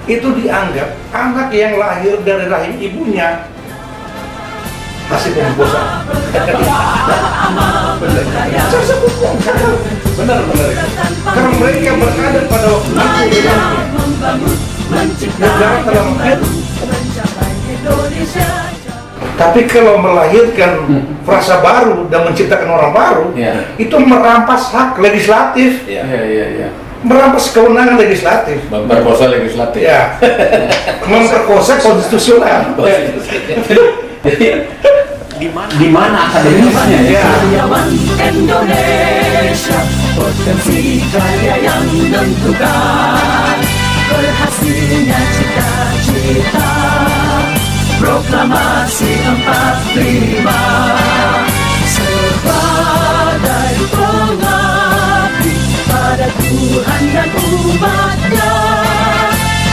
itu dianggap anak yang lahir dari rahim ibunya masih pembosan. Benar. Karena mereka berada pada waktu itu negara telah menghidup. Tapi kalau melahirkan frasa baru dan menciptakan orang baru, itu merampas hak legislatif, merampas kewenangan legislatif, memperkosa legislatif, memperkosa konstitusional. Di mana akademisnya ya? Indonesia, potensi karya yang menentukan, berhasilnya cita-cita, proklamasi 45, sebagai pengabdi pada Tuhan dan umatnya,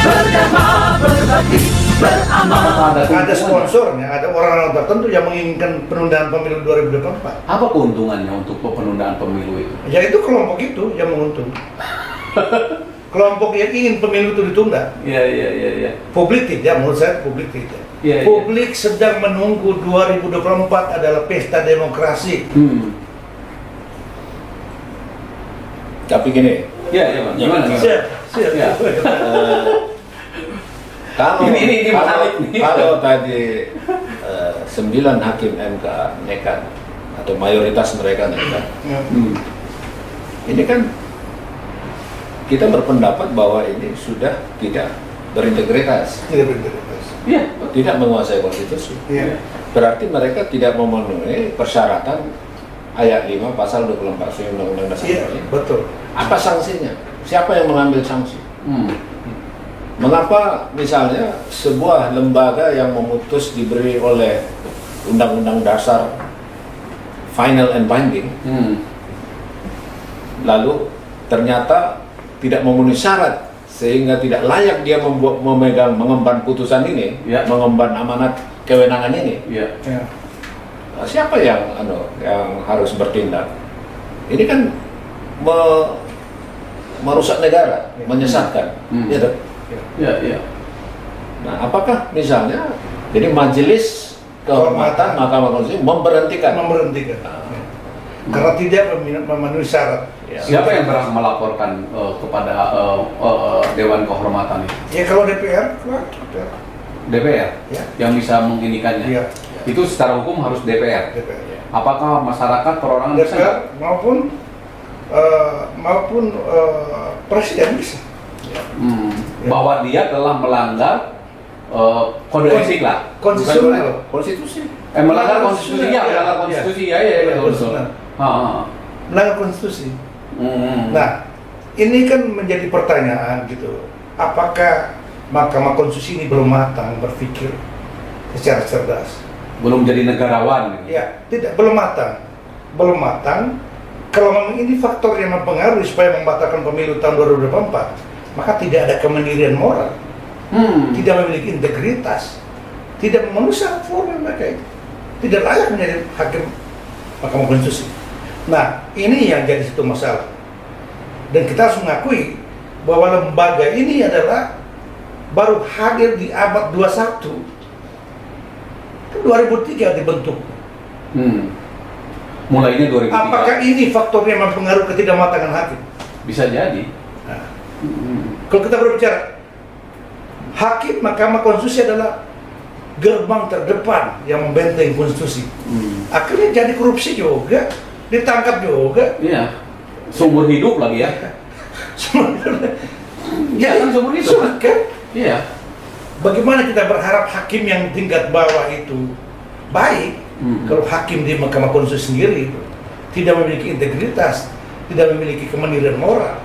berdharma, berbakti, beramal. Ada sponsornya, ada orang-orang tertentu yang menginginkan penundaan pemilu 2024. Apa keuntungannya untuk penundaan pemilu itu? Ya itu kelompok itu yang menguntung. Kelompok yang ingin pemilu itu ditunda. Iya. Publik tidak, menurut saya publik tidak. Publik sedang menunggu 2024 adalah pesta demokrasi. Tapi gini, Gimana? Siap. Kalau tadi 9 hakim MK nekat atau mayoritas mereka nekat, ini kan kita berpendapat bahwa ini sudah tidak berintegritas, tidak menguasai konstitusi. Berarti mereka tidak memenuhi persyaratan ayat 5 pasal 24 Undang-Undang Dasar. Betul. Apa sanksinya? Siapa yang mengambil sanksi? Mengapa misalnya sebuah lembaga yang memutus diberi oleh Undang-Undang Dasar final and binding, lalu ternyata tidak memenuhi syarat sehingga tidak layak dia mengemban putusan ini, mengemban amanat kewenangan ini. Siapa yang harus bertindak? Ini kan merusak negara, menyesatkan. Nah, apakah misalnya jadi Majelis Kehormatan Mahkamah Konstitusi memberhentikan? Karena tidak memenuhi syarat. Siapa yang pernah melaporkan kepada Dewan Kehormatan itu? Ya kalau DPR. DPR yang bisa menginikannya. Itu secara hukum harus DPR. Apakah masyarakat perorangan DPR maupun presiden bisa. Bahwa dia telah melanggar kode etik lah. Konstitusi. Melanggar konstitusi melanggar konstitusi betul. Melanggar konstitusi. Nah, ini kan menjadi pertanyaan gitu. Apakah Mahkamah Konstitusi ini belum matang berpikir secara cerdas? Belum jadi negarawan gitu. Belum matang. Kalau memang ini faktor yang mempengaruhi supaya membatalkan pemilu tahun 2024, maka tidak ada kemandirian moral, tidak memiliki integritas, tidak memenuhi syarat formil mereka itu, tidak layak menjadi hakim Mahkamah Konstitusi. Nah, ini yang jadi satu masalah. Dan kita harus mengakui bahwa lembaga ini adalah baru hadir di abad 21. 2003 dibentuk. Mulainya 2003. Apakah ini faktor yang mempengaruhi ketidakmatangan hakim? Bisa jadi. Nah, kalau kita berbicara hakim Mahkamah Konstitusi adalah gerbang terdepan yang membenteng konstitusi. Akhirnya jadi korupsi juga, ditangkap juga. Iya. Seumur hidup lagi ya. Kan seumur hidup kan? Iya. Bagaimana kita berharap hakim yang tingkat bawah itu baik kalau hakim di Mahkamah Konstitusi sendiri itu tidak memiliki integritas, tidak memiliki kemandirian moral,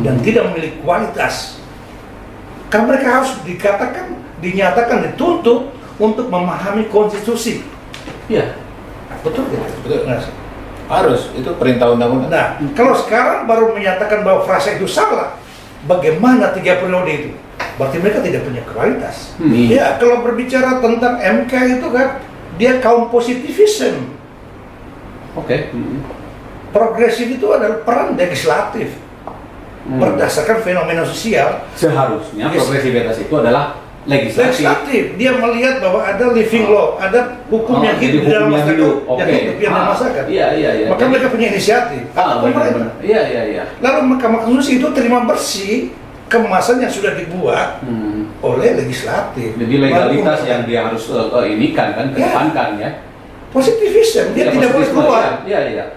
dan tidak memiliki kualitas. Kan mereka harus dinyatakan dituntut untuk memahami konstitusi. Iya. Betul tidak? Betul. Nah, harus, itu perintah undang-undang. Nah, kalau sekarang baru menyatakan bahwa frasa itu salah, bagaimana 3 periode itu? Berarti mereka tidak punya kualitas. Ya, kalau berbicara tentang MK itu kan, dia kaum positivism. Oke. Progresif itu adalah peran legislatif. berdasarkan fenomena sosial. Seharusnya progresivitas itu adalah legislatif. Dia melihat bahwa ada living law, ada hukum yang hidup di dalam masyarakat, yang hidup di dalam masyarakat. Iya. Maka mereka punya inisiatif. Benar. Iya. Lalu Mahkamah Konstitusi itu terima bersih kemasan yang sudah dibuat oleh legislatif. Jadi legalitas yang dia harus inikan kan, kedepankan ya. Positivism, dia tidak boleh keluar. Iya.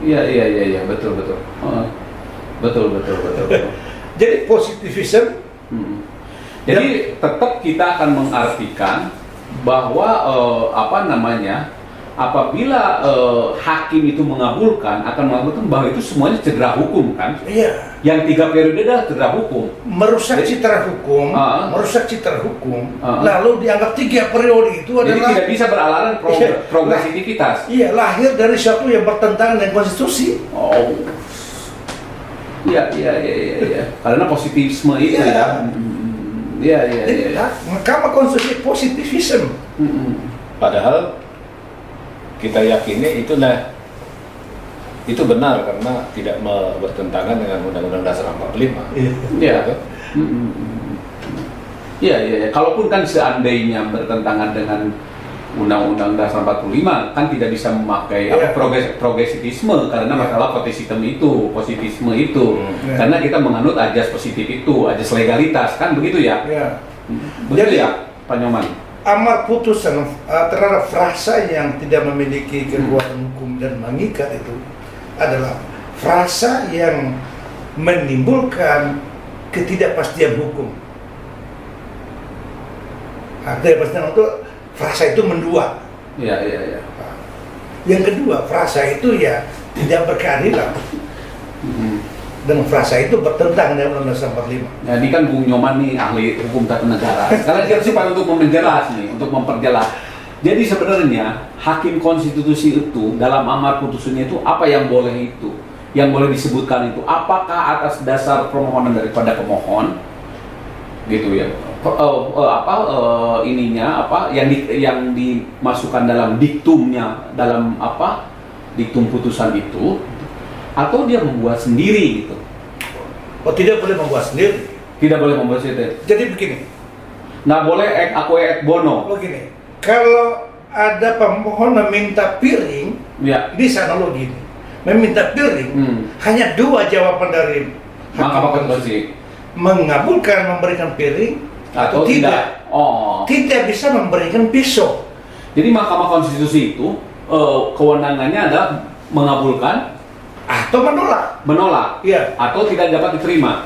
Iya, betul. Betul. Jadi positivism. Jadi tetap kita akan mengartikan bahwa apabila hakim itu akan mengabulkan bahwa itu semuanya cedera hukum kan? Iya. Yang 3 periode adalah cedera hukum. Merusak citra hukum. Lalu dianggap 3 periode itu adalah. Jadi tidak bisa beralasan progresivitas. Iya, lahir dari sesuatu yang bertentangan dengan konstitusi. Oh. Iya. Karena positivisme itu ya. Iya. Mahkamah Konstitusi positivism. Padahal kita yakini itu benar karena tidak bertentangan dengan Undang-Undang Dasar 45. Iya. Iya. Kalaupun kan seandainya bertentangan dengan Undang-Undang Dasar 45 kan tidak bisa memakai progresivisme karena masalah positivisme itu. Karena kita menganut ajas positif itu, ajas legalitas kan begitu ya? Begitu ya, Pak Nyoman? Amar putusan terhadap frasa yang tidak memiliki kekuatan hukum dan mengikat itu adalah frasa yang menimbulkan ketidakpastian hukum. Ketidakpastian itu frasa itu mendua. Iya. Yang kedua, frasa itu ya tidak berkeadilan. Dan frasa itu bertentangan dengan Undang-Undang 45. Jadi kan Bung Nyoman nih ahli hukum tata negara. Sekarang dia cepat untuk memperjelas. Jadi sebenarnya hakim konstitusi itu dalam amar putusannya itu apa yang boleh itu, yang boleh disebutkan itu, apakah atas dasar permohonan daripada pemohon, gitu ya. Yang dimasukkan dalam diktumnya, dalam diktum putusan itu, atau dia membuat sendiri gitu. Oh, tidak boleh membuat sendiri. Tidak boleh membuat sendiri. Jadi begini. Nggak boleh ek bono. Begini. Kalau ada pemohon meminta piring, di sana login. Meminta piring, hanya 2 jawaban dari Mahkamah Konstitusi. Mengabulkan memberikan piring atau tidak. Tidak bisa memberikan pisau. Jadi Mahkamah Konstitusi itu kewenangannya adalah mengabulkan atau menolak. Iya. Atau tidak dapat diterima.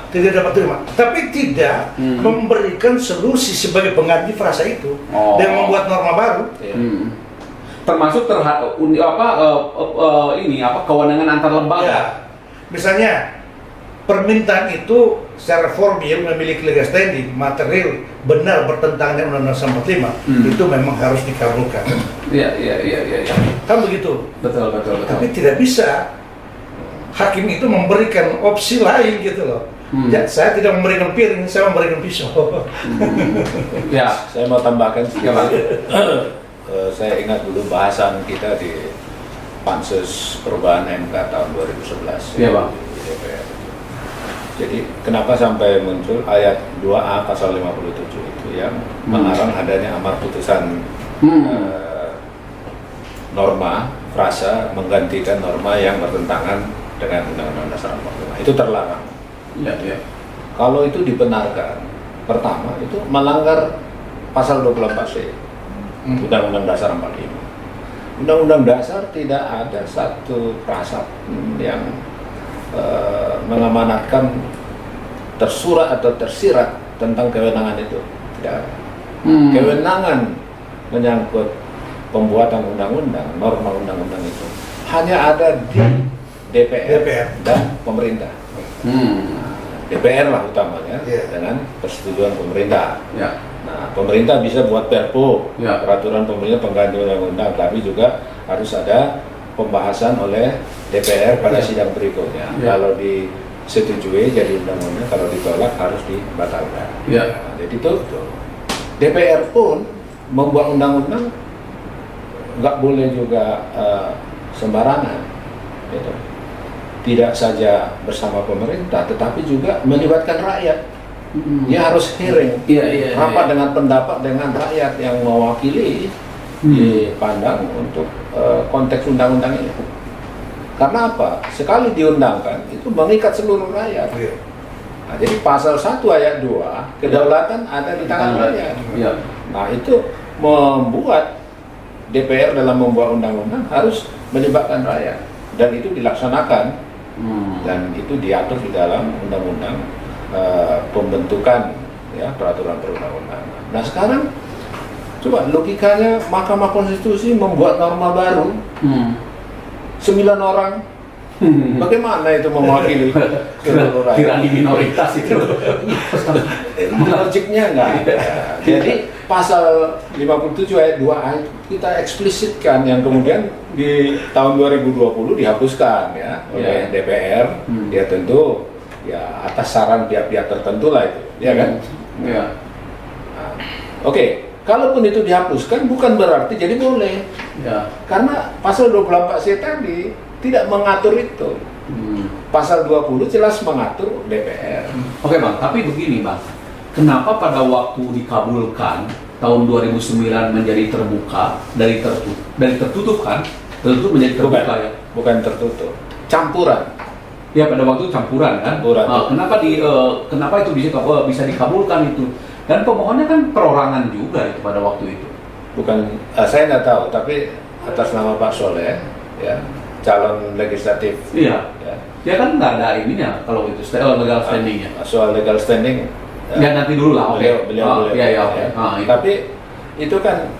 Tapi tidak memberikan solusi sebagai pengganti frasa itu dan membuat norma baru. Termasuk kewenangan antar lembaga. Ya. Misalnya permintaan itu secara formil memiliki legal standing, material benar bertentangan dengan Undang-Undang 45, itu memang harus dikabulkan. Iya. Kan begitu. Betul. Tapi tidak bisa hakim itu memberikan opsi lain gitu loh. Ya, saya tidak memberikan piring, saya memberikan pisau. Ya, saya mau tambahkan sedikit. Saya ingat dulu bahasan kita di Pansus Perubahan MK tahun 2011. Iya, Bang. Di DPR. Jadi kenapa sampai muncul ayat 2A pasal 57 itu yang melarang adanya amar putusan norma, frasa menggantikan norma yang bertentangan dengan Undang-Undang Dasar 45. Itu terlarang. Iya. Kalau itu dibenarkan, pertama itu melanggar pasal 24C Undang-Undang Dasar 45. Undang-Undang Dasar tidak ada satu prasat yang mengamanatkan tersurat atau tersirat tentang kewenangan itu. Tidak ada. Kewenangan menyangkut pembuatan undang-undang, norma undang-undang itu hanya ada di DPR. Dan pemerintah. DPR lah utamanya dengan persetujuan pemerintah. Nah, pemerintah bisa buat perpu, peraturan pemerintah pengganti undang-undang, tapi juga harus ada pembahasan oleh DPR pada sidang berikutnya. Kalau disetujui jadi undang-undang, kalau ditolak harus dibatalkan. Nah, jadi itu DPR pun membuat undang-undang nggak boleh juga sembarangan. Gitu. tidak saja bersama pemerintah, tetapi juga melibatkan rakyat. Dia harus hearing, rapat dengan pendapat dengan rakyat yang mewakili dipandang untuk konteks undang-undang ini. Karena apa? Sekali diundangkan itu mengikat seluruh rakyat. Nah, jadi pasal 1 ayat 2 kedaulatan ada di tangan rakyat. Nah, itu membuat DPR dalam membuat undang-undang harus melibatkan rakyat, dan itu dilaksanakan dan itu diatur di dalam undang-undang pembentukan ya peraturan perundang-undangan. Nah, sekarang coba logikanya Mahkamah Konstitusi membuat norma baru, 9 orang, bagaimana itu mewakili seluruh rakyat? Tirani minoritas itu. Logiknya enggak ada. Jadi pasal 57 ayat 2A kita eksplisitkan, yang kemudian di tahun 2020 dihapuskan ya oleh DPR. Dia tentu ya atas saran pihak-pihak tertentu lah itu, ya kan? Nah, Oke, kalaupun itu dihapuskan bukan berarti jadi boleh. Karena pasal 24C tadi tidak mengatur itu. Pasal 20 jelas mengatur DPR. Oke Bang, tapi begini Bang, kenapa pada waktu dikabulkan tahun 2009 menjadi terbuka dari tertutup kan? Tertutup menjadi terbuka ya? Bukan tertutup, campuran. Ya pada waktu itu campuran kan? Kenapa itu bisa dikabulkan itu? Dan pemohonnya kan perorangan juga itu pada waktu itu. Bukan, saya nggak tahu, tapi atas nama Pak Soleh, ya calon legislatif. Iya. Ya kan nggak ada ininya kalau itu legal standingnya. Soal legal standing. Ya nanti dulu lah. Beliau. Tapi itu kan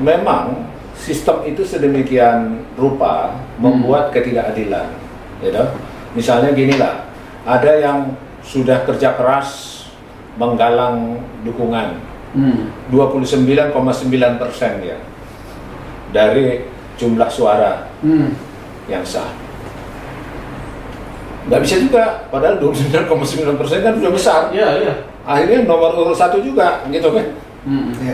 memang sistem itu sedemikian rupa membuat ketidakadilan. Gitu. Misalnya gini lah, ada yang sudah kerja keras menggalang dukungan 29,9% ya dari jumlah suara yang sah. Nggak bisa juga, padahal 29,9% kan sudah besar. Iya. Akhirnya nomor urut 1 juga, gitu kan?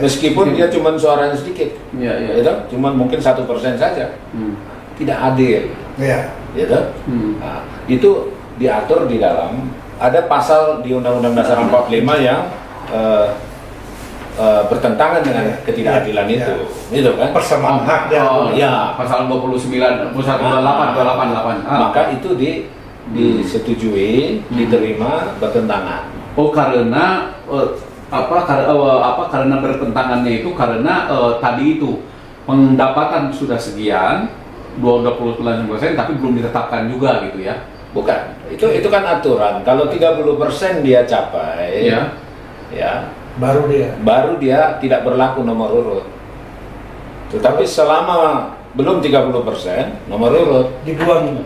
Meskipun dia cuma suaranya sedikit, gitu? Cuma mungkin 1% saja. Tidak adil. Gitu? Nah, itu diatur di dalam, ada pasal di Undang-Undang Dasar 45 yang bertentangan dengan ketidakadilan itu, gitu kan? Persamaan hak dan pasal 29, 28. Maka itu disetujui, diterima, bertentangan. Karena karena bertentangannya itu karena tadi itu pendapatan sudah sekian 29%, tapi belum ditetapkan juga gitu ya. Bukan, itu kan aturan. Kalau 30% dia capai, baru dia tidak berlaku nomor urut. Tetapi selama belum 30% nomor urut dibuang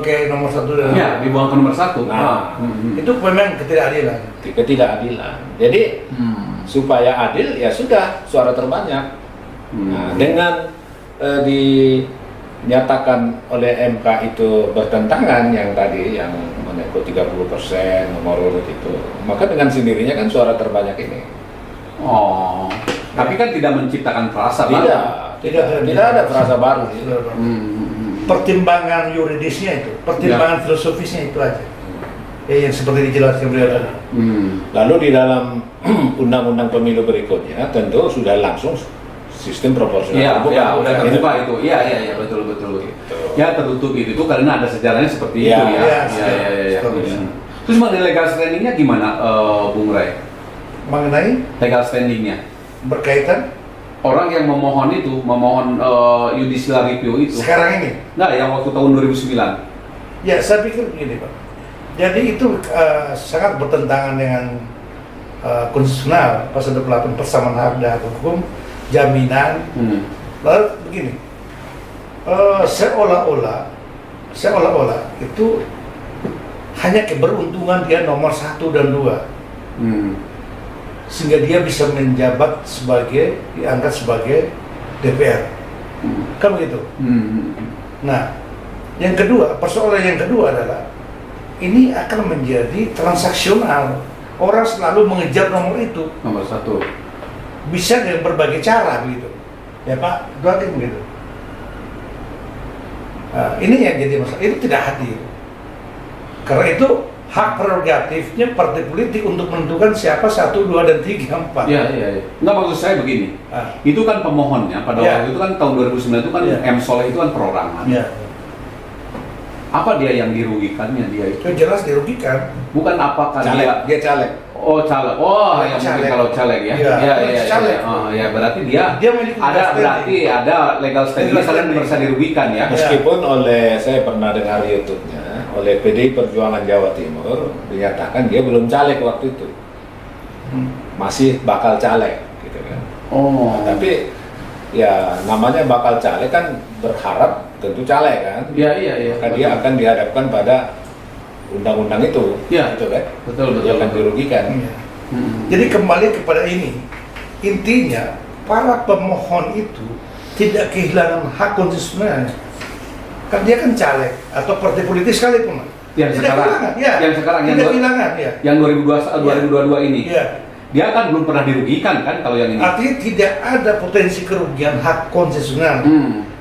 ke nomor 1 ya, dibuang ke nomor 1. Itu memang ketidakadilan. Jadi supaya adil ya sudah suara terbanyak. Nah, dengan dinyatakan oleh MK itu bertentangan yang tadi yang menyangkut 30% nomor urut itu, maka dengan sendirinya kan suara terbanyak ini. Tapi kan tidak menciptakan frasa baru. Tidak ada frasa baru. Pertimbangan yuridisnya itu, pertimbangan filosofisnya itu aja. Yang seperti dijelaskan beliau tadi. Lalu di dalam undang-undang pemilu berikutnya tentu sudah langsung sistem proporsional terbuka. Udah terbuka itu. Iya, betul. Gitu. Ya tertutup itu karena ada sejarahnya seperti itu ya. Iya. Terus mengenai legal standingnya gimana, Bung Ray? Mengenai legal standingnya berkaitan orang yang memohon judicial review itu. Sekarang ini? Nggak, yang waktu tahun 2009. Ya, saya pikir begini Pak. Jadi itu sangat bertentangan dengan konstitusional pasal 28 persamaan hak dan hukum, jaminan. Lalu begini, seolah-olah itu hanya keberuntungan dia nomor 1 dan 2. Sehingga dia bisa menjabat diangkat sebagai DPR. Kan begitu? Nah, persoalan yang kedua adalah ini akan menjadi transaksional. Orang selalu mengejar nomor itu. Nomor 1. Bisa dengan berbagai cara begitu. Ya Pak, berarti begitu. Nah, ini yang jadi masalah, itu tidak hadir. Karena itu hak prerogatifnya partai politik untuk menentukan siapa 1, 2, dan 3, 4. Iya. Nggak, maksud saya begini. Itu kan pemohonnya pada waktu itu kan tahun 2009 itu kan M. Soleh itu kan perorangan. Iya. Apa dia yang dirugikannya dia itu? Itu jelas dirugikan. Bukan apakah Dia caleg. Oh caleg, oh Ya, yang caleg. mungkin kalau caleg ya, Iya, caleg. Oh ya berarti dia memiliki legal berarti standing. ada legal standing Legal kalian standing. merasa dirugikan ya. Meskipun oleh, saya pernah dengar YouTube-nya, oleh PDI Perjuangan Jawa Timur dinyatakan dia belum caleg waktu itu, masih bakal caleg, gitu kan. Oh, Tapi ya namanya bakal caleg kan berharap tentu caleg kan. iya. Maka dia akan dihadapkan pada undang-undang itu, Iya. gitu kan. Betul. Dia akan dirugikan. Iya. Jadi kembali kepada ini, intinya para pemohon itu tidak kehilangan hak konstitusionalnya. Kan dia kan caleg atau partai politik sekalipun. Yang Tidak sekarang, kehilangan, ya. yang sekarang yang Tidak kehilangan, ya. yang 2022 ini, Iya. dia kan belum pernah dirugikan kan kalau yang ini. Artinya tidak ada potensi kerugian hak konstitusional.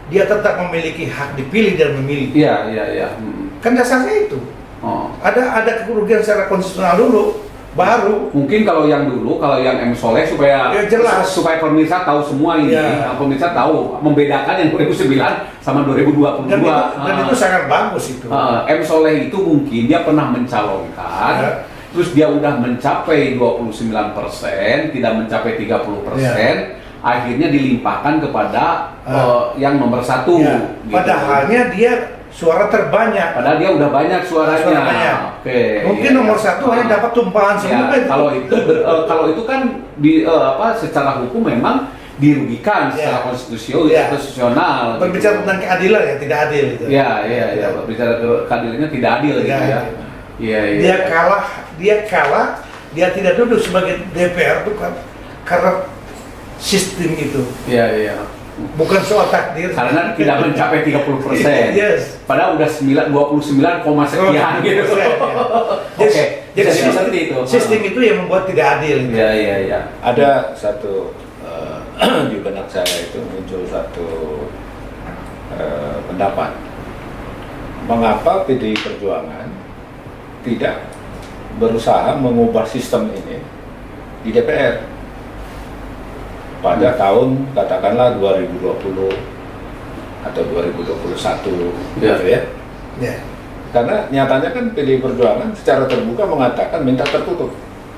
Dia tetap memiliki hak dipilih dan memilih. Iya. Kan dasarnya itu. Oh. Ada kerugian secara konstitusional dulu, baru. Mungkin kalau yang dulu, kalau yang M. Soleh supaya Ya, jelas. supaya pemirsa tahu semua ini, Ya. pemirsa tahu membedakan yang 2009 sama 2022. Dan itu sangat bagus itu. M. Soleh itu mungkin dia pernah mencalonkan, Ya. terus dia udah mencapai 29%, tidak mencapai 30%, akhirnya dilimpahkan kepada yang nomor 1. Ya. Gitu. Padahalnya dia suara terbanyak. Padahal dia udah banyak suaranya. Suara banyak. Oke. Mungkin iya, nomor iya. 1 hanya dapat tumpahan semua. Ya, kalau itu kan secara hukum memang dirugikan secara konstitusional. Berbicara gitu. tentang keadilan ya tidak adil itu. Ya, berbicara keadilannya tidak adil gitu ya. Iya. Dia kalah, dia tidak duduk sebagai DPR itu kan karena sistem itu. Iya. Bukan soal takdir. Karena tidak mencapai 30%. Yes. Padahal udah 29, sekian gitu. Oke. Jadi seperti itu. Sistem itu yang membuat tidak adil. Iya. Ada satu di benak saya itu muncul satu pendapat, mengapa PDI Perjuangan tidak berusaha mengubah sistem ini di DPR pada tahun katakanlah 2020 atau 2021, gitu ya. Ya. Karena nyatanya kan PDI Perjuangan secara terbuka mengatakan minta tertutup,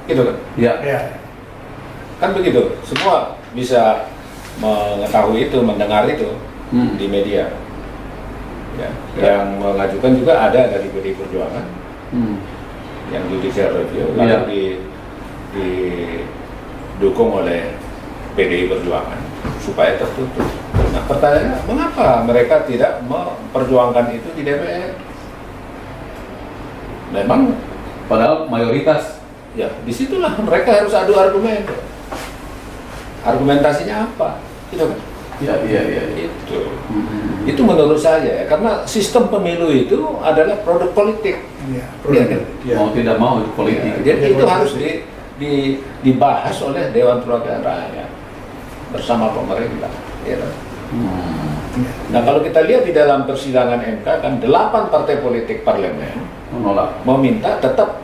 gitu kan? Iya. Kan begitu, semua bisa mengetahui itu, mendengar itu di media. Ya. Yang mengajukan juga ada dari PDI Perjuangan, yang judicial review, lalu didukung oleh PDI Perjuangan supaya tertutup. Nah, pertanyaannya, mengapa mereka tidak memperjuangkan itu di DPR? Memang, Padahal mayoritas. ya disitulah mereka harus adu argumen. Argumentasinya apa? Gitu kan? Iya. Itu menurut saya, ya, karena sistem pemilu itu adalah produk politik. Iya. Ya. Mau tidak mau itu politik. Jadi itu harus dibahas oleh Dewan Perwakilan Rakyat bersama pemerintah. Ya. Nah, kalau kita lihat di dalam persidangan MK kan 8 partai politik parlemen Menolak. meminta tetap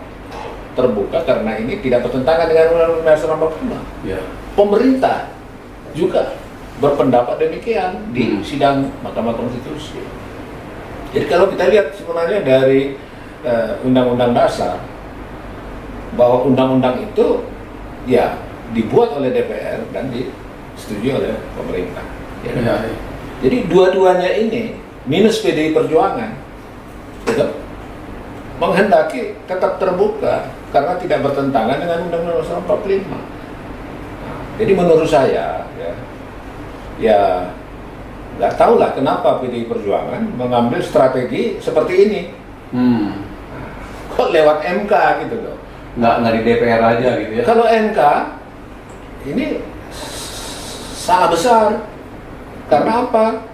terbuka karena ini tidak bertentangan dengan Undang-Undang Dasar 45. Ya. Pemerintah juga berpendapat demikian di sidang Mahkamah Konstitusi. Jadi kalau kita lihat sebenarnya dari Undang-Undang Dasar bahwa undang-undang itu ya dibuat oleh DPR dan disetujui oleh pemerintah. Ya. Jadi dua-duanya ini minus PDI Perjuangan gitu, menghendaki tetap terbuka karena tidak bertentangan dengan Undang-Undang Dasar 45. Nah, jadi menurut saya ya nggak tahu lah kenapa PDI Perjuangan mengambil strategi seperti ini. Kok lewat MK gitu loh? Nggak di DPR aja gitu ya. Kalau MK ini salah besar. Karena apa?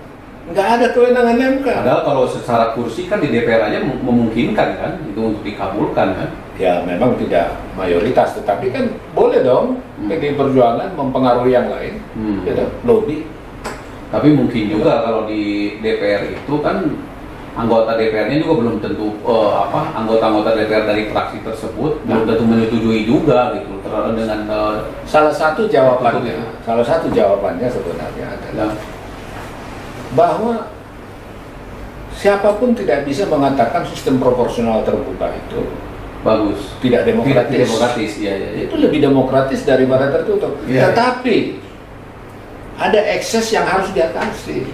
Nggak ada kewenangan MK. Padahal kalau secara kursi kan di DPR aja memungkinkan kan itu untuk dikabulkan kan. Ya memang tidak mayoritas, tetapi kan boleh dong PDI Perjuangan mempengaruhi yang lain, gitu, lobby. Tapi mungkin juga kalau di DPR itu kan anggota DPR-nya juga belum tentu anggota-anggota DPR dari fraksi tersebut belum tentu menyetujui juga gitu dengan salah satu jawabannya sebenarnya adalah bahwa siapapun tidak bisa mengatakan sistem proporsional terbuka itu bagus, tidak demokratis. Ya. Itu lebih demokratis daripada tertutup. Ya. Tetapi ada ekses yang harus diatasi.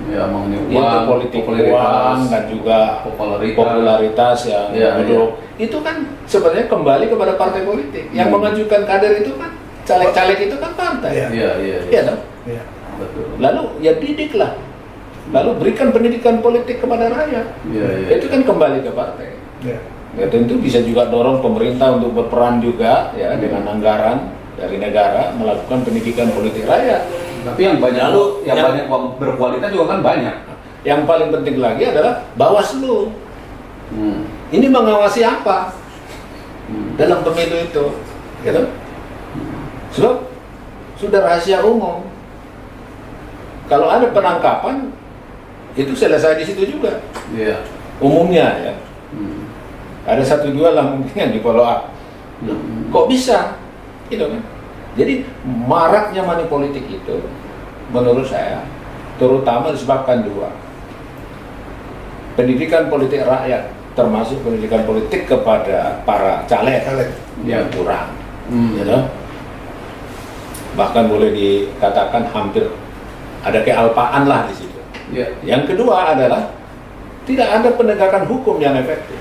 Ya, mengenai Itu politik uang dan juga popularitas yang buruk. Itu kan sebenarnya kembali kepada partai politik. Yang mengajukan kader itu kan caleg-caleg itu kan partai. Iya dong. Ya. Betul. Lalu ya didiklah. Lalu berikan pendidikan politik kepada rakyat. Itu kan kembali ke partai. Ya tentu bisa juga dorong pemerintah untuk berperan juga ya dengan anggaran dari negara melakukan pendidikan politik rakyat. Tapi yang banyak banyak berkualitas juga kan banyak. Yang paling penting lagi adalah Bawaslu. Ini mengawasi apa dalam pemilu itu, gitu? Sebab sudah rahasia umum. Kalau ada penangkapan itu selesai di situ juga. Iya. Umumnya ya. Ada 1-2 lah mungkin yang di follow up. Kok bisa? Gitu kan? Jadi maraknya money politik itu menurut saya terutama disebabkan 2. Pendidikan politik rakyat termasuk pendidikan politik kepada para caleg yang kurang. Gitu? Bahkan boleh dikatakan hampir ada kealpaan lah di situ. Yang kedua adalah tidak ada penegakan hukum yang efektif.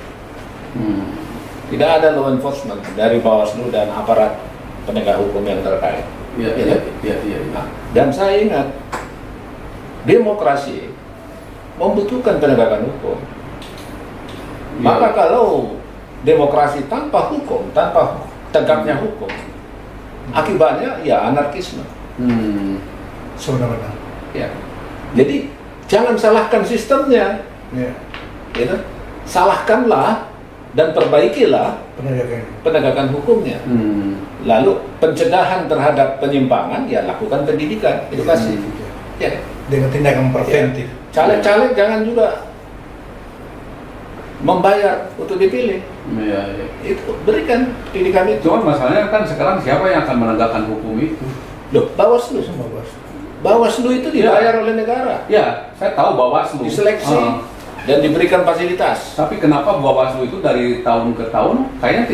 Tidak ada law enforcement dari Bawaslu dan aparat penegak hukum yang terkait. Nah, dan saya ingat demokrasi membutuhkan penegakan hukum. Maka kalau demokrasi tanpa hukum, tanpa tegaknya hukum, akibatnya ya anarkisme. Sebenarnya. Ya. Jadi jangan salahkan sistemnya. Gitu. Salahkanlah dan perbaikilah penegakan hukumnya. Lalu pencegahan terhadap penyimpangan ya lakukan pendidikan, edukasi. Ya. Dengan tindakan preventif. Caleg-caleg jangan juga membayar untuk dipilih. Itu berikan pendidikan itu. Cuman masalahnya kan sekarang siapa yang akan menegakkan hukum itu? Loh, Bawaslu semua Bawaslu itu dibayar oleh negara. Ya, saya tahu Bawaslu diseleksi dan diberikan fasilitas. Tapi kenapa Bawaslu itu dari tahun ke tahun kayaknya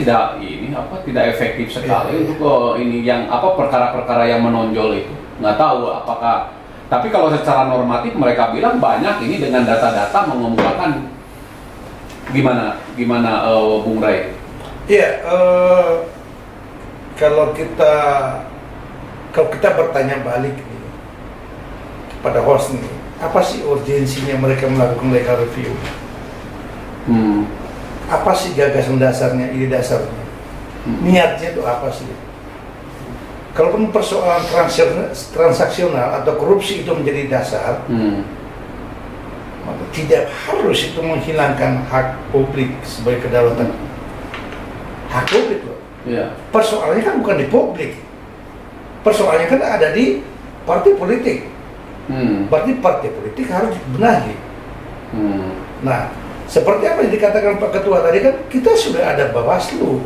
tidak efektif sekali untuk ini yang perkara-perkara yang menonjol itu. Nggak tahu apakah. Tapi kalau secara normatif mereka bilang banyak ini dengan data-data mengemukakan gimana Bung Ray? Iya, kalau kita bertanya balik nih pada host nih, apa sih urgensinya mereka melakukan legal review? Apa sih gagasan dasarnya, ide dasarnya? Niatnya itu apa sih? Kalaupun persoalan transaksional atau korupsi itu menjadi dasar, maka tidak harus itu menghilangkan hak publik sebagai kedaulatan. Hak publik loh. Persoalannya kan bukan di publik. Persoalannya kan ada di partai politik. Berarti partai politik harus dibenahi. Nah, seperti apa yang dikatakan Pak Ketua tadi kan, kita sudah ada Bawaslu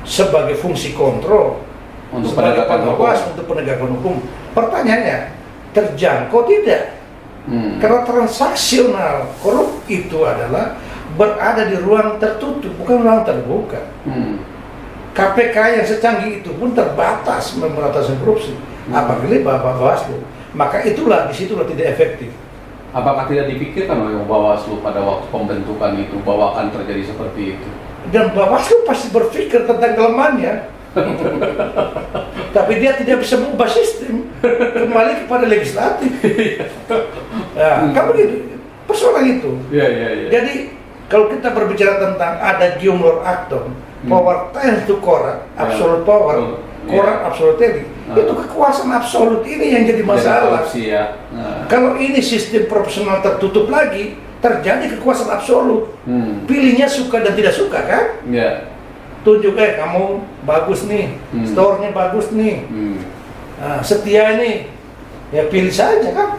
sebagai fungsi kontrol untuk penegakan hukum. Untuk penegakan hukum. Pertanyaannya, terjangkau tidak? Karena transaksional korup itu adalah berada di ruang tertutup, bukan ruang terbuka. KPK yang secanggih itu pun terbatas memberantas korupsi. Apabila Bawaslu, maka disitulah tidak efektif. Apakah tidak dipikirkan oleh Bawaslu pada waktu pembentukan itu bahwa akan terjadi seperti itu? Dan Bawaslu pasti berpikir tentang kelemahannya. Tapi dia tidak bisa mengubah sistem, kembali kepada legislatif. Kan begitu persoalan itu. Jadi kalau kita berbicara tentang ada Geomor Actum, power tends to corrupt, absolute power, corrupt absolutely, itu kekuasaan absolut ini yang jadi masalah. Kalau ini sistem proporsional tertutup lagi, terjadi kekuasaan absolut. Pilihnya suka dan tidak suka kan? Tunjuk kamu bagus nih, store-nya bagus nih, setia nih, ya pilih saja kan.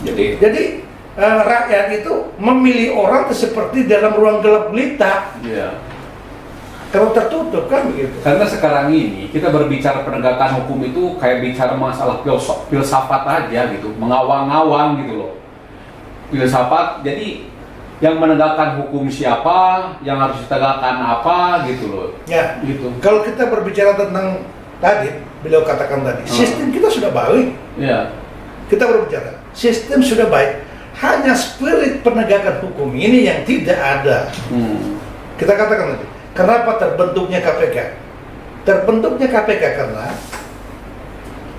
Jadi rakyat itu memilih orang seperti dalam ruang gelap gulita. Iya. Kalau tertutup kan begitu. Karena sekarang ini kita berbicara penegakan hukum itu kayak bicara masalah filsafat aja gitu, mengawang-awang gitu loh. Filsafat, jadi yang menegakkan hukum siapa, yang harus ditegakkan apa gitu loh. Ya, Gitu. kalau kita berbicara tentang tadi, beliau katakan tadi, sistem kita sudah baik. Iya. Kita berbicara, sistem sudah baik. Hanya spirit penegakan hukum ini yang tidak ada. Kita katakan tadi, kenapa terbentuknya KPK? Terbentuknya KPK karena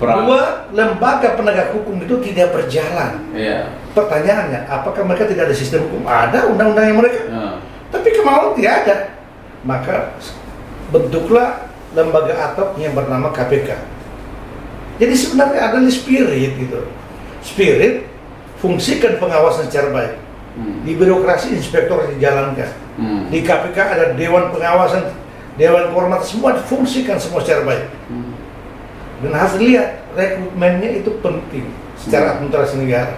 dua lembaga penegak hukum itu tidak berjalan. Iya. Pertanyaannya, apakah mereka tidak ada sistem hukum? Ada undang-undangnya mereka, tapi kemauan tidak ada. Maka bentuklah lembaga ad hoc yang bernama KPK. Jadi sebenarnya ada spirit gitu. Spirit fungsikan pengawasan secara baik. Di birokrasi inspektor dijalankan. Di KPK ada dewan pengawasan, dewan kehormatan, semua difungsikan semua secara baik. Dan harus lihat rekrutmennya itu penting secara administrasi negara.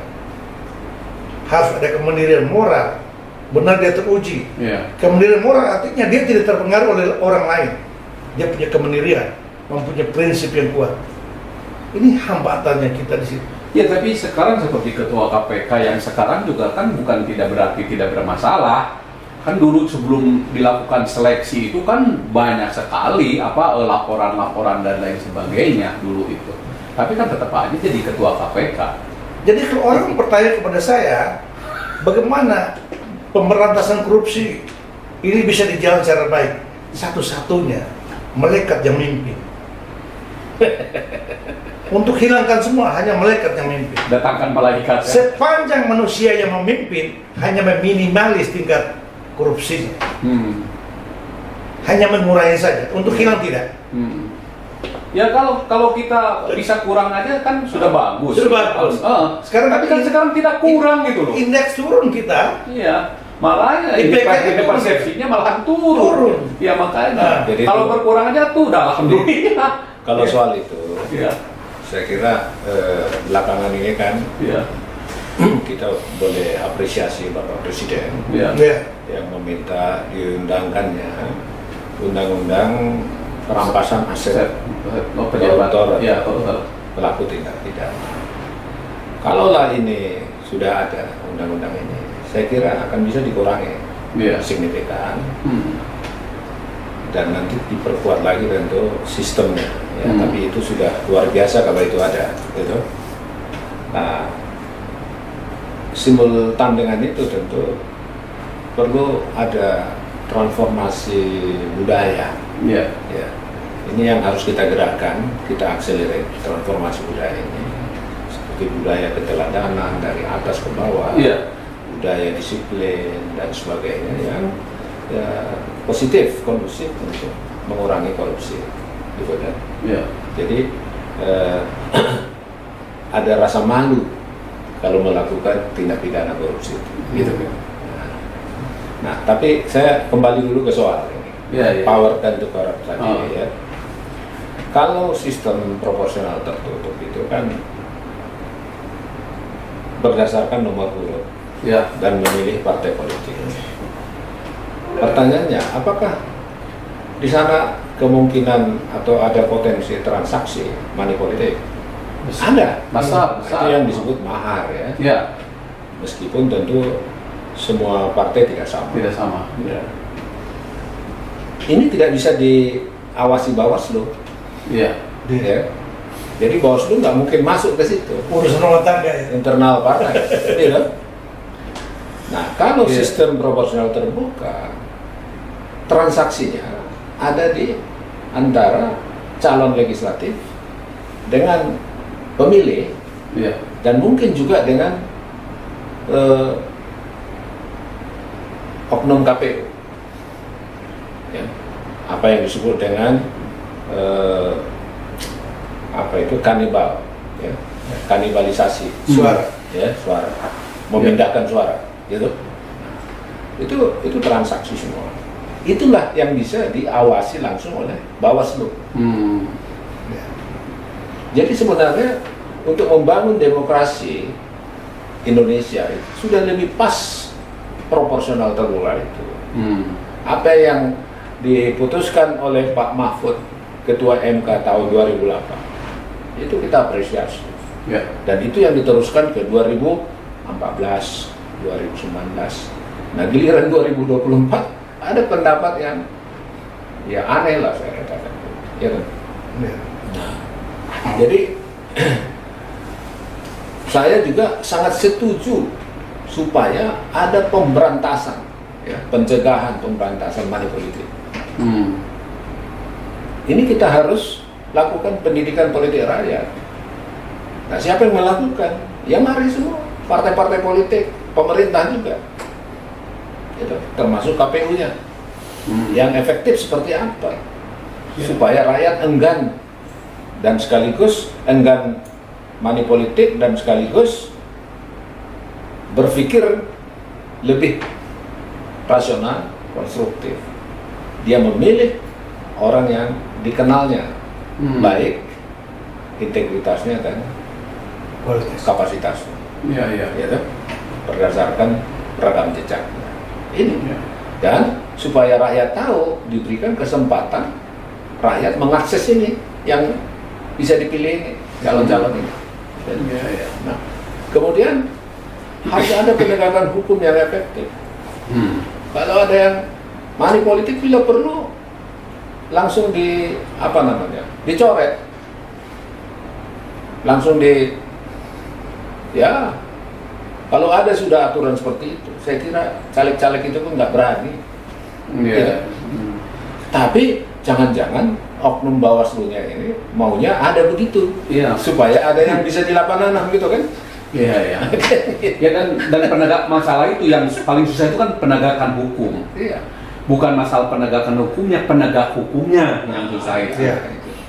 Harus ada kemandirian moral, benar dia teruji. Kemandirian moral artinya dia tidak terpengaruh oleh orang lain. Dia punya kemandirian, mempunyai prinsip yang kuat. Ini hambatannya kita di situ. Ya, tapi sekarang seperti ketua KPK yang sekarang juga kan bukan tidak berarti tidak bermasalah. Kan dulu sebelum dilakukan seleksi itu kan banyak sekali laporan-laporan dan lain sebagainya dulu itu. Tapi kan tetap aja jadi ketua KPK. Jadi kalau orang bertanya kepada saya, bagaimana pemberantasan korupsi ini bisa dijalankan secara baik? Satu-satunya malaikat yang mimpin. Untuk hilangkan semua hanya malaikat yang memimpin. Datangkan malaikat. Sepanjang manusia yang memimpin hanya meminimalis tingkat korupsinya, hanya mengurangi saja. Untuk hilang tidak. Ya kalau kita bisa kurang aja kan sudah bagus. Sudah bagus. Sekarang tapi kan sekarang tidak kurang gitu loh. Indeks turun kita. Iya. Malah persepsinya malah turun. Ya makanya. Jadi kalau berkurang aja tuh udah alhamdulillah. Kalau soal itu, Iya. saya kira belakangan ini kan kita boleh apresiasi Bapak Presiden yang meminta diundangkannya undang-undang perampasan aset koruptor pelaku tindak pidana. Kalaulah ini sudah ada undang-undang ini, saya kira akan bisa dikurangi signifikan dan nanti diperkuat lagi tentu sistemnya. Ya, tapi itu sudah luar biasa kalau itu ada, gitu. Nah, simultan dengan itu tentu perlu ada transformasi budaya. Ya. Ini yang harus kita gerakkan, kita accelerate transformasi budaya ini, seperti budaya keteladanan dari atas ke bawah, budaya disiplin dan sebagainya yang positif, kondusif untuk mengurangi korupsi. Jadi ada rasa malu kalau melakukan tindak pidana korupsi, gitu kan. Nah, tapi saya kembali dulu ke soal ini, power dan corrupt tadi ya. Kalau sistem proporsional tertutup itu kan berdasarkan nomor urut dan memilih partai politik. Pertanyaannya, apakah di sana kemungkinan atau ada potensi transaksi money politik? Ada. Masa itu yang disebut mahar ya. Meskipun tentu semua partai tidak sama. Tidak sama. Ini tidak bisa diawasi Bawaslu. Jadi Bawaslu nggak mungkin masuk ke situ. Urusan rumah tangga ya. Internal partai. Nah, kalau sistem proporsional terbuka, transaksinya ada di antara calon legislatif dengan pemilih, dan mungkin juga dengan oknum KPU. Apa yang disebut dengan kanibal, kanibalisasi suara, suara, memindahkan suara, gitu. Itu transaksi semua. Itulah yang bisa diawasi langsung oleh Bawaslu. Jadi sebenarnya untuk membangun demokrasi Indonesia itu sudah lebih pas proporsional tertular itu. Apa yang diputuskan oleh Pak Mahfud, Ketua MK tahun 2008, itu kita apresiasi. Dan itu yang diteruskan ke 2014, 2019. Nah, giliran 2024 ada pendapat yang ya aneh lah saya katakan. Ya kan? Nah, jadi saya juga sangat setuju supaya ada pemberantasan, ya, pencegahan pemberantasan money politik. Ini kita harus lakukan pendidikan politik rakyat. Nah, siapa yang melakukan? Ya mari semua, partai-partai politik, pemerintah juga, gitu, termasuk KPU-nya. Yang efektif seperti apa? Supaya rakyat enggan dan sekaligus enggan money politik dan sekaligus berpikir lebih rasional, konstruktif. Dia memilih orang yang dikenalnya baik integritasnya dan kapasitasnya. Ya, berdasarkan rekam jejaknya. Ini dan supaya rakyat tahu, diberikan kesempatan rakyat mengakses ini yang bisa dipilih ini, calon-calon ini. Nah, kemudian harus ada penegakan hukum yang efektif. Kalau ada yang money politik, bila perlu langsung dicoret, langsung ya. Kalau ada sudah aturan seperti itu, saya kira caleg-caleg itu pun nggak berani. Tapi jangan-jangan oknum Bawaslu-nya ini maunya ada begitu, supaya ada yang bisa dilapananam gitu kan? Ya dan penegak masalah itu yang paling susah itu kan penegakan hukum. Bukan masalah penegakan hukumnya, penegak hukumnya yang susah itu.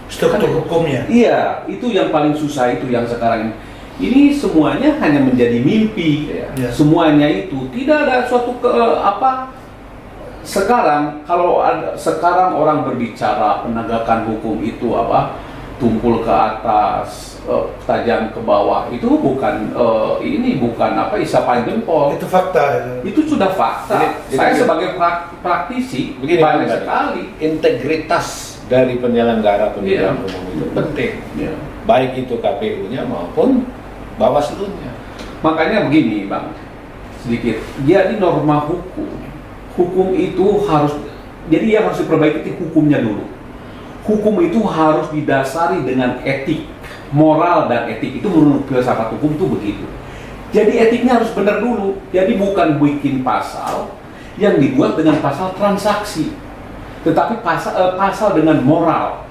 Struktur hukumnya. Iya, itu yang paling susah itu yang sekarang ini semuanya hanya menjadi mimpi. Semuanya itu tidak ada suatu sekarang kalau sekarang orang berbicara penegakan hukum itu tumpul ke atas, tajam ke bawah, itu bukan isapan jempol. Itu fakta. Itu sudah fakta. Saya sebagai praktisi banyak sekali. Integritas dari penyelenggara pemilihan umum itu penting. Baik itu KPU-nya maupun Bawaslu-nya. Makanya begini, Bang, sedikit. Jadi norma hukum itu harus diperbaiki hukumnya dulu. Hukum itu harus didasari dengan etik, moral dan etik. Itu menurut filsafat hukum itu begitu. Jadi etiknya harus benar dulu. Jadi bukan bikin pasal yang dibuat dengan pasal transaksi, tetapi pasal dengan moral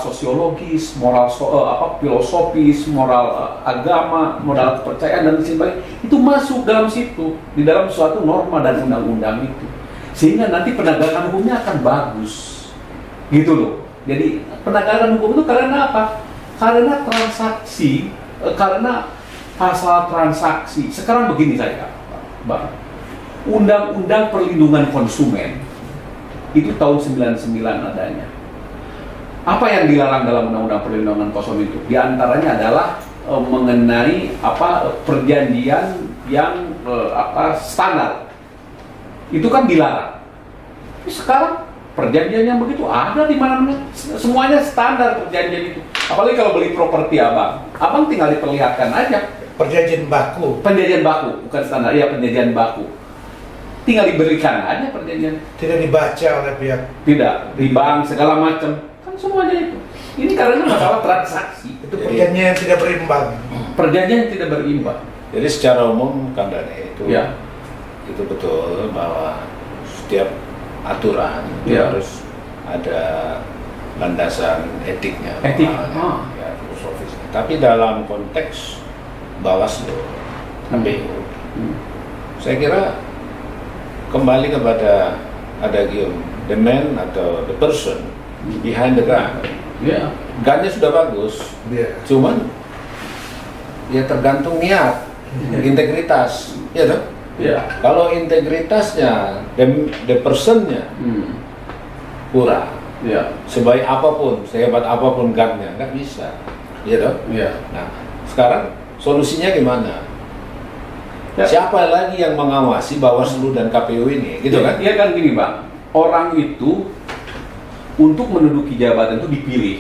sosiologis, moral filosofis, moral agama, moral kepercayaan dan sebagainya. Itu masuk dalam situ, di dalam suatu norma dan undang-undang itu. Sehingga nanti penegakan hukumnya akan bagus. Gitu loh. Jadi penegakan hukum itu karena apa? Karena transaksi, karena pasal transaksi. Sekarang begini saja, Bang. Undang-undang perlindungan konsumen itu tahun 99 adanya. Apa yang dilarang dalam undang-undang perlindungan konsumen itu? Di antaranya adalah mengenai perjanjian yang standar. Itu kan dilarang. Tapi sekarang perjanjian yang begitu ada di mana-mana. Semuanya standar perjanjian itu. Apalagi kalau beli properti abang tinggal diperlihatkan aja. Perjanjian baku. Perjanjian baku, bukan standar. Iya, perjanjian baku. Tinggal diberikan aja perjanjian. Tidak dibaca oleh pihak. Tidak, di bank segala macam. Kan semuanya itu. Ini karena masalah transaksi. Itu perjanjian yang tidak berimbang. Perjanjian yang tidak berimbang. Jadi secara umum kan itu Ya. Itu betul bahwa setiap aturan harus ada landasan etiknya, Etik. moralnya, ya, filosofisnya. Tapi dalam konteks Bawaslu, KPU, saya kira kembali kepada adagium the man atau the person behind the gun. Gunnya sudah bagus, cuman ya tergantung niat, integritas, ya toh? Kalau integritasnya, the personnya kurang, sebaik apapun, sehebat apapun gunnya, nggak bisa, ya toh? Nah, sekarang solusinya gimana? Ya. Siapa lagi yang mengawasi Bawaslu dan KPU ini, gitu kan? Iya kan gini Bang, orang itu untuk menduduki jabatan itu dipilih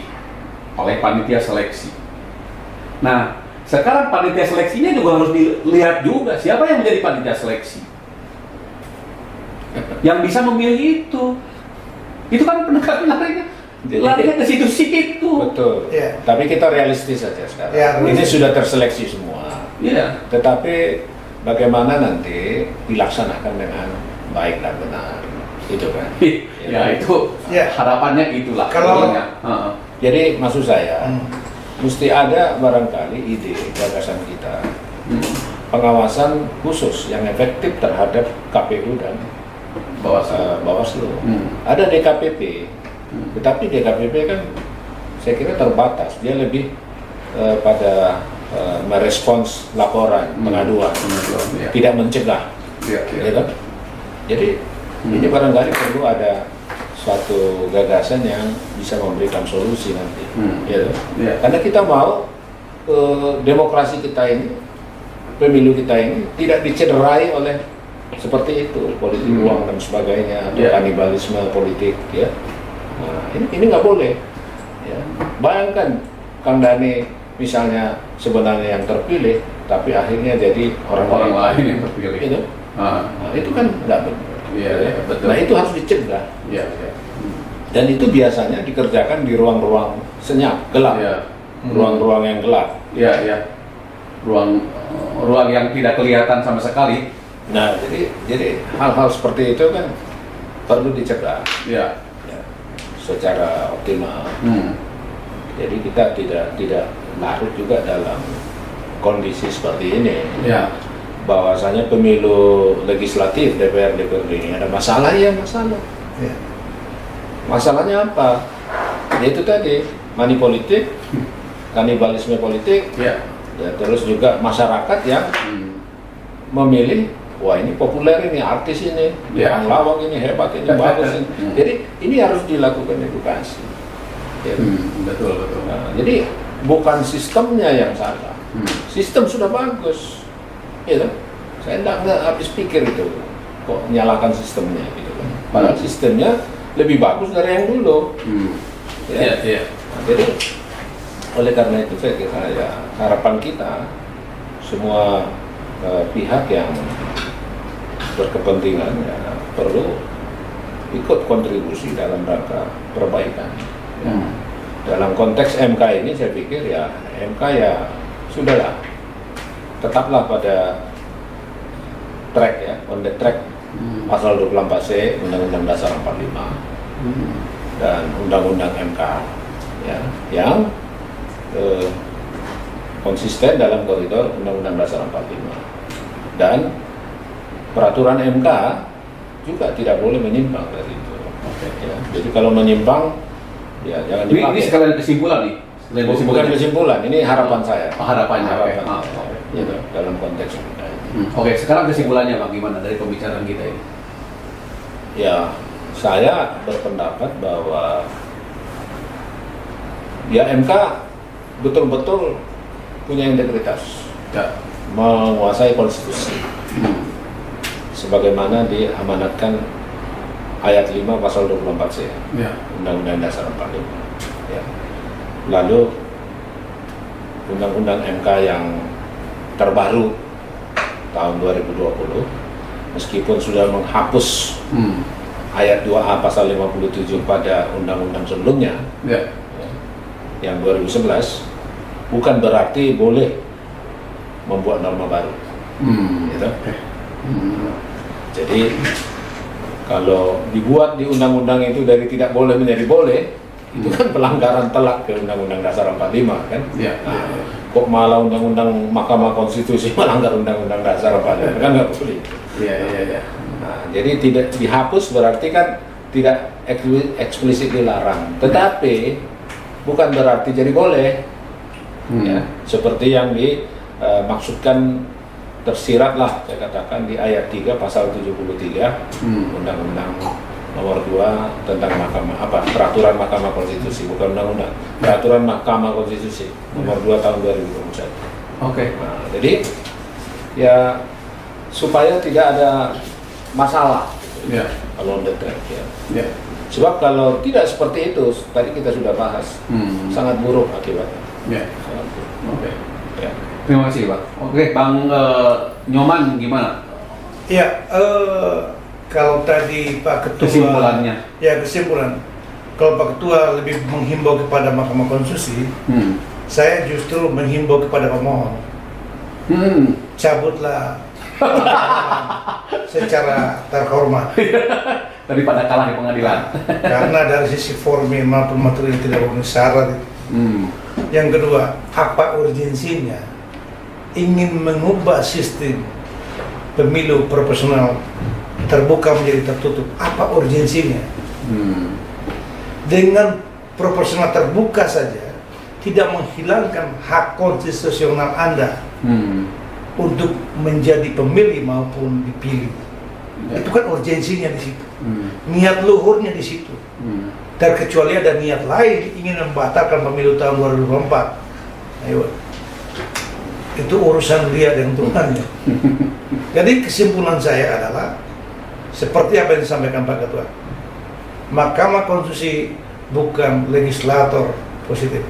oleh panitia seleksi. Nah, sekarang panitia seleksinya juga harus dilihat juga siapa yang menjadi panitia seleksi. Yang bisa memilih itu kan penegakan larinya ke situ-situ. Betul. Iya. Tapi kita realistis saja sekarang. Iya, Ini sudah terseleksi semua. Iya. Tetapi bagaimana nanti dilaksanakan dengan baik dan benar, gitu kan? Ya itu Ya. harapannya itulah. Kalau- pokoknya. Jadi maksud saya, mesti ada barangkali ide, gagasan kita, pengawasan khusus yang efektif terhadap KPU dan Bawaslu. Ada DKPP, tetapi DKPP kan saya kira terbatas, dia lebih pada merespons laporan, pengaduan, Ya. tidak mencegah. Ya, Ya kan? Jadi ini barangkali perlu ada suatu gagasan yang bisa memberikan solusi nanti. Ya, kan? Ya. Karena kita mau demokrasi kita ini, pemilu kita ini tidak dicederai oleh seperti itu, politik uang dan sebagainya, atau Ya. kanibalisme politik, ya. Nah, ini nggak boleh. Ya. Bayangkan Kang Dhani misalnya sebenarnya yang terpilih, tapi akhirnya jadi Orang lain yang terpilih. Itu. Nah, itu kan nggak benar. Iya, iya, betul. Nah itu harus dicegah. Ya, ya. Dan itu biasanya dikerjakan di ruang-ruang senyap, gelap, Ya. ruang-ruang yang gelap. Ya, ya. Ruang yang tidak kelihatan sama sekali. Nah, jadi hal-hal seperti itu kan perlu dicegah, Ya. ya, secara optimal. Jadi kita tidak larut juga dalam kondisi seperti ini. Ya. Bahwasanya pemilu legislatif DPR ini ada masalah, ya masalah. Ya. Masalahnya apa? Yaitu tadi money politik, kanibalisme politik, Ya. ya, terus juga masyarakat yang memilih, wah ini populer ini, artis ini, Ya. orang lawak ini, hebat ini, bagus ini. Jadi ini harus dilakukan edukasi. Ya. Betul, betul. Nah, jadi bukan sistemnya yang salah, sistem sudah bagus, ya kan? Saya nggak habis pikir itu, kok menyalahkan sistemnya gitu kan? Padahal sistemnya lebih bagus dari yang dulu. Ya, ya. Nah, jadi oleh karena itu saya kira ya harapan kita semua pihak yang berkepentingan ya perlu ikut kontribusi dalam rangka perbaikan. Ya. Dalam konteks MK ini saya pikir ya MK ya sudahlah, tetaplah pada track ya, on the track pasal 24C Undang-Undang Dasar 45 dan Undang-Undang MK ya, yang konsisten dalam koridor Undang-Undang Dasar 45 dan peraturan MK juga tidak boleh menyimpang dari itu. Ya, jadi kalau menyimpang ya jangan Ini dipakai. sekalian kesimpulan nih. Bukan kesimpulan, ini harapan saya. Harapannya, oke. Harapan saya. Oke. Gitu, dalam konteks MK ini. Oke, sekarang kesimpulannya Bang, gimana dari pembicaraan kita ini? Ya, saya berpendapat bahwa ya MK betul-betul punya integritas, Ya. menguasai konstitusi, sebagaimana diamanatkan ayat 5 pasal 24C Ya. Undang-Undang Dasar 45. Ya. Lalu Undang-Undang MK yang terbaru tahun 2020, meskipun sudah menghapus ayat 2A pasal 57 pada undang-undang sebelumnya, Ya. yang 2011, bukan berarti boleh membuat norma baru. Gitu. Jadi kalau dibuat di undang-undang itu dari tidak boleh menjadi boleh, itu kan pelanggaran telak ke Undang-Undang Dasar 45 kan. Ya. Nah, kok malah Undang-Undang Mahkamah Konstitusi melanggar Undang-Undang Dasar 45 kan nggak boleh. Iya, iya, iya. Nah, jadi tidak dihapus berarti kan tidak eksplisit dilarang, tetapi bukan berarti jadi boleh. Ya, seperti yang dimaksudkan tersiratlah saya katakan di ayat 3 pasal 73 Undang-Undang nomor 2 tentang peraturan Mahkamah Konstitusi, bukan undang-undang, peraturan Mahkamah Konstitusi nomor 2 tahun 2021. Oke. Nah, jadi ya supaya tidak ada masalah Ya. kalau dekat ya. Ya. Sebab kalau tidak seperti itu, tadi kita sudah bahas, sangat buruk akibatnya. Ya. Sangat buruk. Oke. Ya. Terima kasih, Pak. Oke, Bang Nyoman gimana? Ya, kalau tadi Pak Ketua Kesimpulannya. Ya, kesimpulan. Kalau Pak Ketua lebih menghimbau kepada Mahkamah Konstitusi, saya justru menghimbau kepada pemohon. Cabutlah secara terhormat. Daripada kalah di pengadilan. Karena dari sisi formil maupun materi tidak memenuhi syarat. Yang kedua, apa urgensinya ingin mengubah sistem pemilu proporsional terbuka menjadi tertutup? Apa urgensinya? Dengan proporsional terbuka saja tidak menghilangkan hak konstitusional Anda untuk menjadi pemilih maupun dipilih. Itu kan urgensinya di situ. Niat luhurnya di situ. Terkecuali ada niat lain ingin membatalkan pemilu tahun 2024. Ayo. Itu urusan dia dengan Tuhannya. Jadi kesimpulan saya adalah seperti apa yang disampaikan Pak Ketua. Mahkamah Konstitusi bukan legislator positif.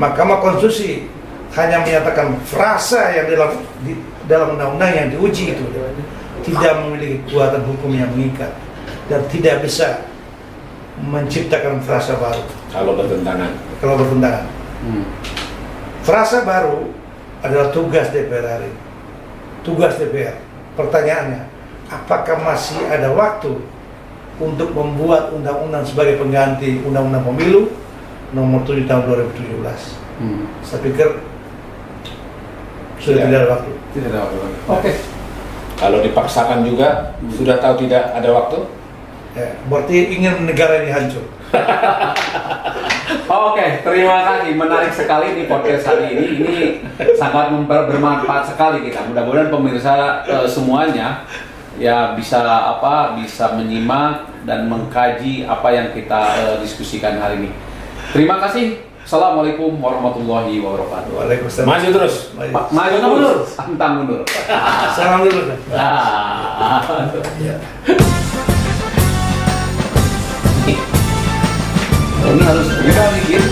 Mahkamah Konstitusi hanya menyatakan frasa yang dalam undang-undang yang diuji itu tidak memiliki kekuatan hukum yang mengikat dan tidak bisa menciptakan frasa baru Kalau bertentangan. Frasa baru adalah tugas DPR hari. Tugas DPR. Pertanyaannya, apakah masih ada waktu untuk membuat undang-undang sebagai pengganti Undang-Undang Pemilu nomor 7 tahun 2017? Saya pikir sudah tidak ada waktu. Tidak ada waktu. Oke. Kalau dipaksakan juga, sudah tahu tidak ada waktu? Ya, berarti ingin negara ini hancur. Oke, terima kasih. Menarik sekali di podcast hari ini. Ini sangat bermanfaat sekali kita. Mudah-mudahan pemirsa semuanya ya bisa bisa menyimak dan mengkaji apa yang kita diskusikan hari ini. Terima kasih. Assalamualaikum warahmatullahi wabarakatuh. Waalaikumsalam. Maju terus. Maju terus, pantang mundur. Salam dulu. Ya. Ini harus kita mikir